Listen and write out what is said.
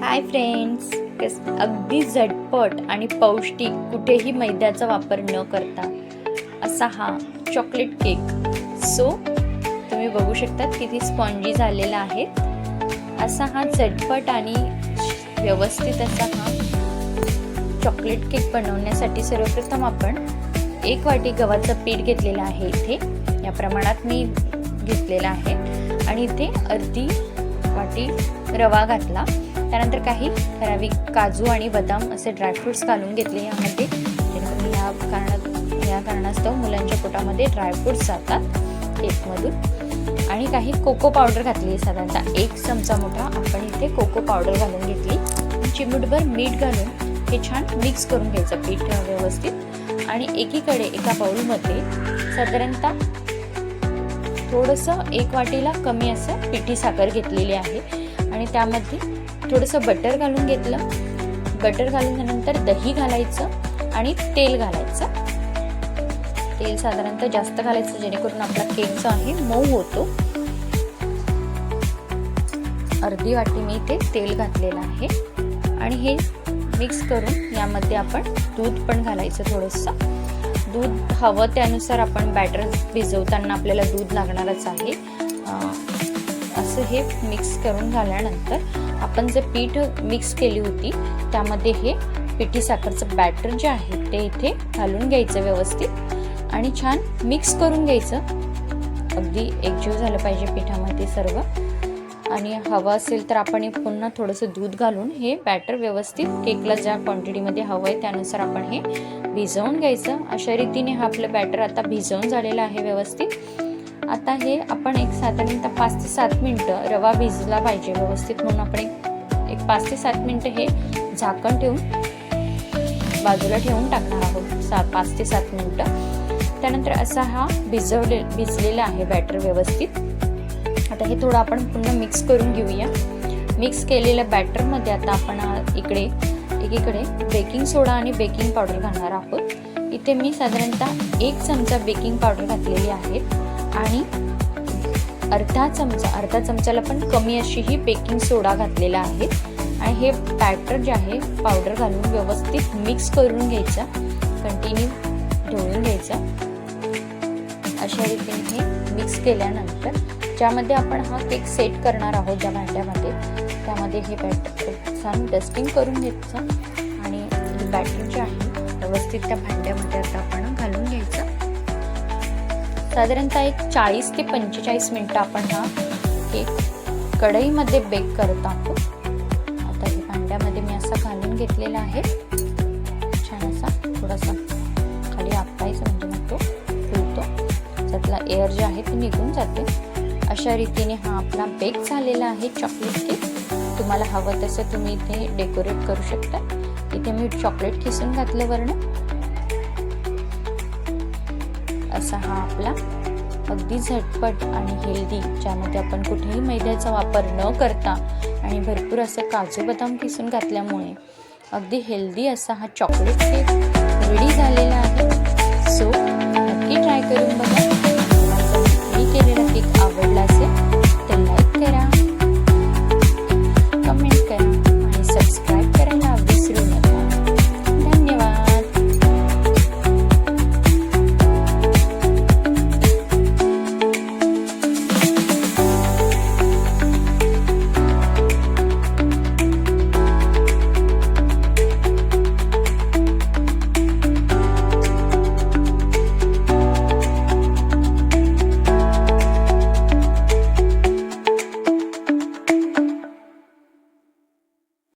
Hi friends, अगदी झटपट आणि पौष्टिक कुठेही मैद्याचा वापर न करता असा हा चॉकलेट केक तुम्ही बघू शकता किती स्पॉन्जी झालेला आहे। असा हा झटपट आणि व्यवस्थित असा हा चॉकलेट केक बनवण्यासाठी सर्वप्रथम आपण 1 वाटी गव्हाचं पीठ घेतलेलं आहे। इथे या प्रमाणात मी घेतलेला आहे आणि इथे अर्धी वाटी रवा घातला। त्यानंतर काही ठराविक काजू आणि बदाम असे ड्रायफ्रुट्स घालून घेतले यामध्ये, जेणेकरून या कारणास्तव मुलांच्या पोटामध्ये ड्रायफ्रुट्स जातात केकमधून। आणि काही कोको पावडर घातली, साधारणतः 1 चमचा मोठा आपण इथे कोको पावडर घालून घेतली। चिमूटभर मीठ घालून हे छान मिक्स करून घ्यायचं पीठ व्यवस्थित। आणि एकीकडे एका बाउलमध्ये साधारणतः थोडंसं 1 वाटीला कमी असं पिठी साखर घेतलेली आहे आणि त्यामध्ये थोडंसं बटर घालून घेतलं। बटर घालून झाल्यानंतर दही घालायचं आणि तेल घालायचं। तेल साधारणतः जास्त घालायचं जेणेकरून आपला केक जो आहे मऊ होतो। अर्धी वाटी मी इथे तेल घातलेलं आहे आणि हे मिक्स करून यामध्ये आपण दूध पण घालायचं। थोडंसं दूध हवं त्यानुसार आपण बॅटर भिजवताना आपल्याला दूध लागणारच आहे। असं हे मिक्स करून झाल्यानंतर आपण जे पीठ मिक्स केली होती त्यामध्ये हे पिठी साखरचं बॅटर जे आहे ते इथे घालून घ्यायचं व्यवस्थित आणि छान मिक्स करून घ्यायचं। अगदी एकजीव झालं पाहिजे पिठामध्ये सर्व। आणि हवं असेल तर आपण पुन्हा थोडंसं दूध घालून हे बॅटर व्यवस्थित केकला ज्या क्वांटिटीमध्ये हवं आहे त्यानुसार आपण हे भिजवून घ्यायचं। अशा रीतीने हा आपलं बॅटर आता भिजवून झालेलं आहे व्यवस्थित। आता हे आपण एक साधारणतः 5 ते 7 मिनिटं रवा भिजला पाहिजे व्यवस्थित, म्हणून आपण एक 5 ते 7 मिनिटं हे झाकण ठेवून बाजूला ठेवून टाकणार आहोत 5 ते 7 मिनिटं। त्यानंतर असा हा भिजलेला आहे बॅटर व्यवस्थित। आता हे थोडं आपण पुन्हा मिक्स करून घेऊया। मिक्स केलेल्या बॅटरमध्ये आता आपण एकीकडे बेकिंग सोडा आणि बेकिंग पावडर घालणार आहोत। इथे मी साधारणतः 1 चमचा बेकिंग पावडर घातलेली आहे आणि अर्धा चमचाला पण कमी अशी ही बेकिंग सोडा घातलेला आहे। आणि हे बॅटर जे आहे पावडर घालून व्यवस्थित मिक्स करून घ्यायचं, कंटिन्यू ढवळून घ्यायचं। अशा रीतीने हे मिक्स केल्यानंतर ज्यामध्ये आपण हा केक सेट करणार आहोत ज्या भांड्यामध्ये, त्यामध्ये हे बॅटर छान डस्टिंग करून घ्यायचं आणि हे बॅटर जे आहे व्यवस्थित त्या भांड्यामध्ये आता आपण घालून घ्यायचं। साधारणतः एक 40 ते 45 मिनिटं आपण हा केक कढईमध्ये बेक करत आहोत। आता हे भांड्यामध्ये मी असा घालून घेतलेला आहे, छान असा थोडासा खाली आपटायचं म्हणजे मग तो फुलतो, त्यातला एअर जे आहे ते निघून जाते। अशा रीतीने हा आपला बेक झालेला आहे चॉकलेट केक। तुम्हाला हवं तसं तुम्ही इथे डेकोरेट करू शकता। इथे मी चॉकलेट किसून घातलं वरनं। असा हा आपला अगदी झटपट आणि हेल्दी, ज्यामध्ये आपण कुठेही मैद्याचा वापर न करता आणि भरपूर असं काजू बदाम किसून घातल्यामुळे अगदी हेल्दी असा हा चॉकलेट केक रेडी झालेला आहे। नक्की ट्राय करून बघा। मी केलेला केक आवडला असेल तर लाईक करा।